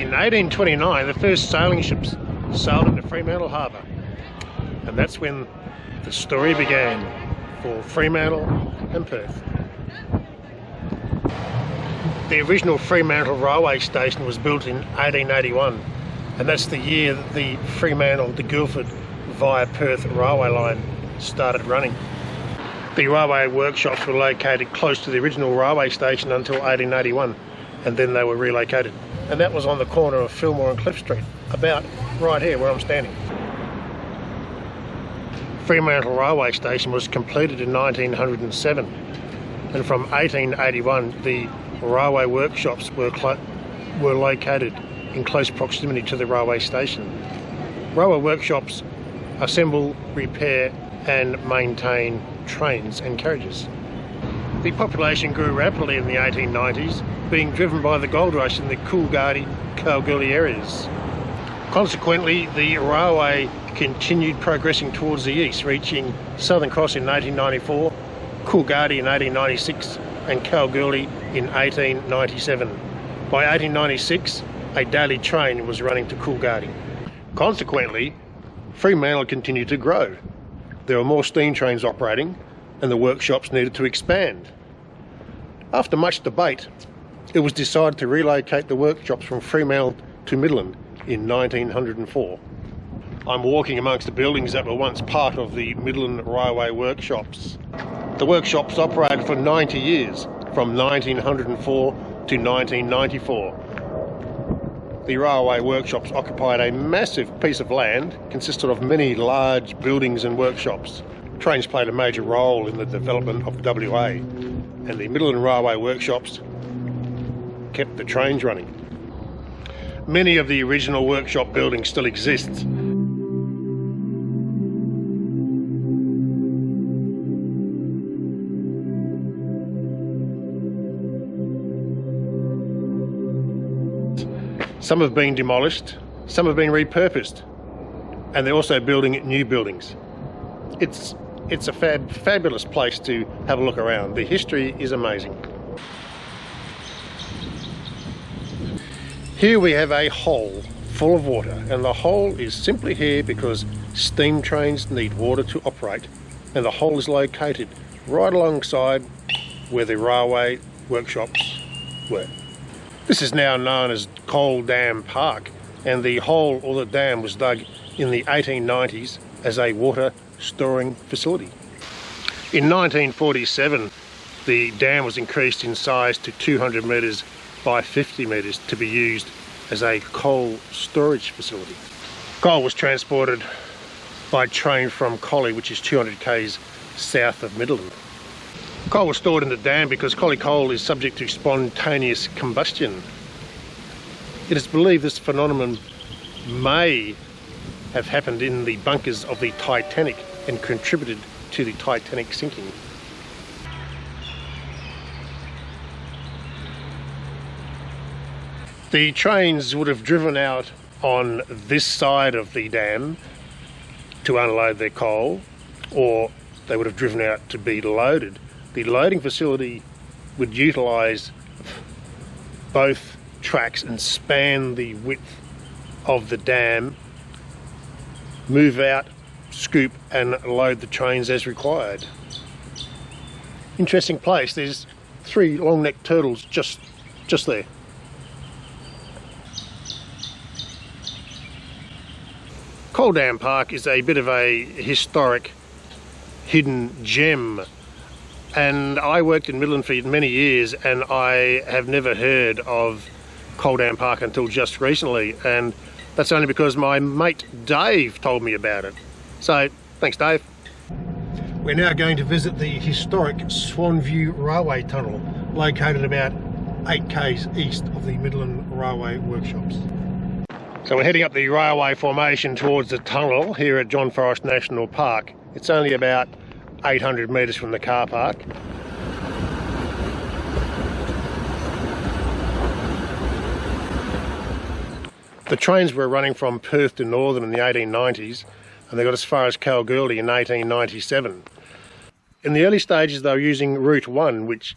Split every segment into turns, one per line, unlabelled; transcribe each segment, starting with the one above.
In 1829, the first sailing ships sailed into Fremantle Harbour, and that's when the story began for Fremantle and Perth. The original Fremantle railway station was built in 1881, and that's the year that the Fremantle to Guildford via Perth railway line started running. The railway workshops were located close to the original railway station until 1881, and then they were relocated. And that was on the corner of Fillmore and Cliff Street, about right here where I'm standing. Fremantle railway station was completed in 1907, and from 1881 the railway workshops were located in close proximity to the railway station. Railway workshops assemble, repair and maintain trains and carriages. The population grew rapidly in the 1890s, being driven by the gold rush in the Coolgardie, Kalgoorlie areas. Consequently, the railway continued progressing towards the east, reaching Southern Cross in 1894, Coolgardie in 1896 and Kalgoorlie in 1897. By 1896, a daily train was running to Coolgardie. Consequently, Fremantle continued to grow. There were more steam trains operating and the workshops needed to expand. After much debate, it was decided to relocate the workshops from Fremantle to Midland in 1904. I'm walking amongst the buildings that were once part of the Midland Railway workshops. The workshops operated for 90 years, from 1904 to 1994. The railway workshops occupied a massive piece of land, consisted of many large buildings and workshops. Trains played a major role in the development of WA, and the Midland Railway workshops kept the trains running. Many of the original workshop buildings still exist. Some have been demolished, some have been repurposed, and they're also building new buildings. It's a fabulous place to have a look around. The history is amazing. Here we have a hole full of water, and the hole is simply here because steam trains need water to operate, and the hole is located right alongside where the railway workshops were. This is now known as Coal Dam Park, and the hole or the dam was dug in the 1890s as a water storing facility. In 1947, the dam was increased in size to 200 metres by 50 metres to be used as a coal storage facility. Coal was transported by train from Collie, which is 200 k's south of Midland. Coal was stored in the dam because Collie coal is subject to spontaneous combustion. It is believed this phenomenon may have happened in the bunkers of the Titanic and contributed to the Titanic sinking. The trains would have driven out on this side of the dam to unload their coal, or they would have driven out to be loaded. The loading facility would utilise both tracks and span the width of the dam, move out, scoop and load the trains as required. Interesting place. There's 3 long-necked turtles just there. Coal Dam Park is a bit of a historic hidden gem, and I worked in Midland for many years and I have never heard of Coal Dam Park until just recently, and that's only because my mate Dave told me about it. So thanks Dave. We're now going to visit the historic Swan View railway tunnel, located about 8 k's east of the Midland Railway workshops. So we're heading up the railway formation towards the tunnel here at John Forrest National Park. It's only about 800 metres from the car park. The trains were running from Perth to Northern in the 1890s, and they got as far as Kalgoorlie in 1897. In the early stages they were using Route 1, which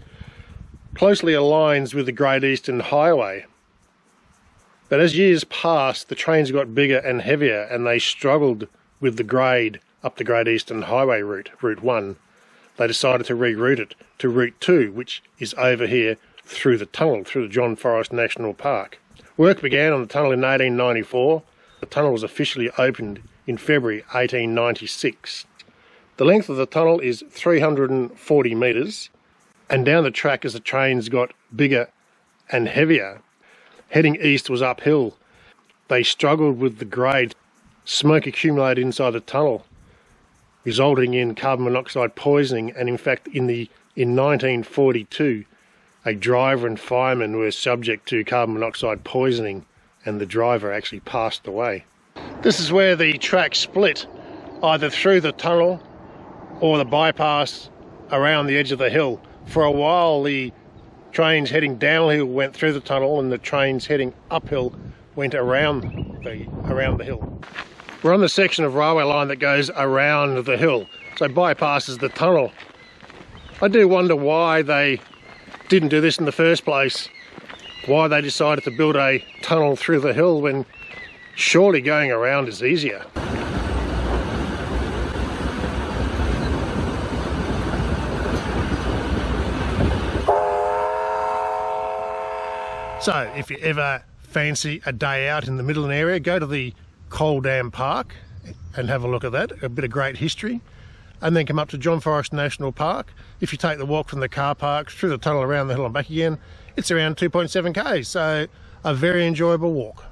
closely aligns with the Great Eastern Highway. But as years passed, the trains got bigger and heavier, and they struggled with the grade up the Great Eastern Highway route, Route 1. They decided to reroute it to Route 2, which is over here through the tunnel, through the John Forrest National Park. Work began on the tunnel in 1894. The tunnel was officially opened in February 1896. The length of the tunnel is 340 metres, and down the track as the trains got bigger and heavier, heading east was uphill. They struggled with the grade. Smoke accumulated inside the tunnel, resulting in carbon monoxide poisoning, and in fact in 1942 a driver and fireman were subject to carbon monoxide poisoning, and the driver actually passed away. This is where the track split, either through the tunnel or the bypass around the edge of the hill. For a while the trains heading downhill went through the tunnel, and the trains heading uphill went around the hill. We're on the section of railway line that goes around the hill, so bypasses the tunnel. I do wonder why they didn't do this in the first place, why they decided to build a tunnel through the hill when surely going around is easier. So if you ever fancy a day out in the Midland area, go to the Coal Dam Park and have a look at that, a bit of great history, and then come up to John Forrest National Park. If you take the walk from the car park through the tunnel around the hill and back again, it's around 2.7 k's, so a very enjoyable walk.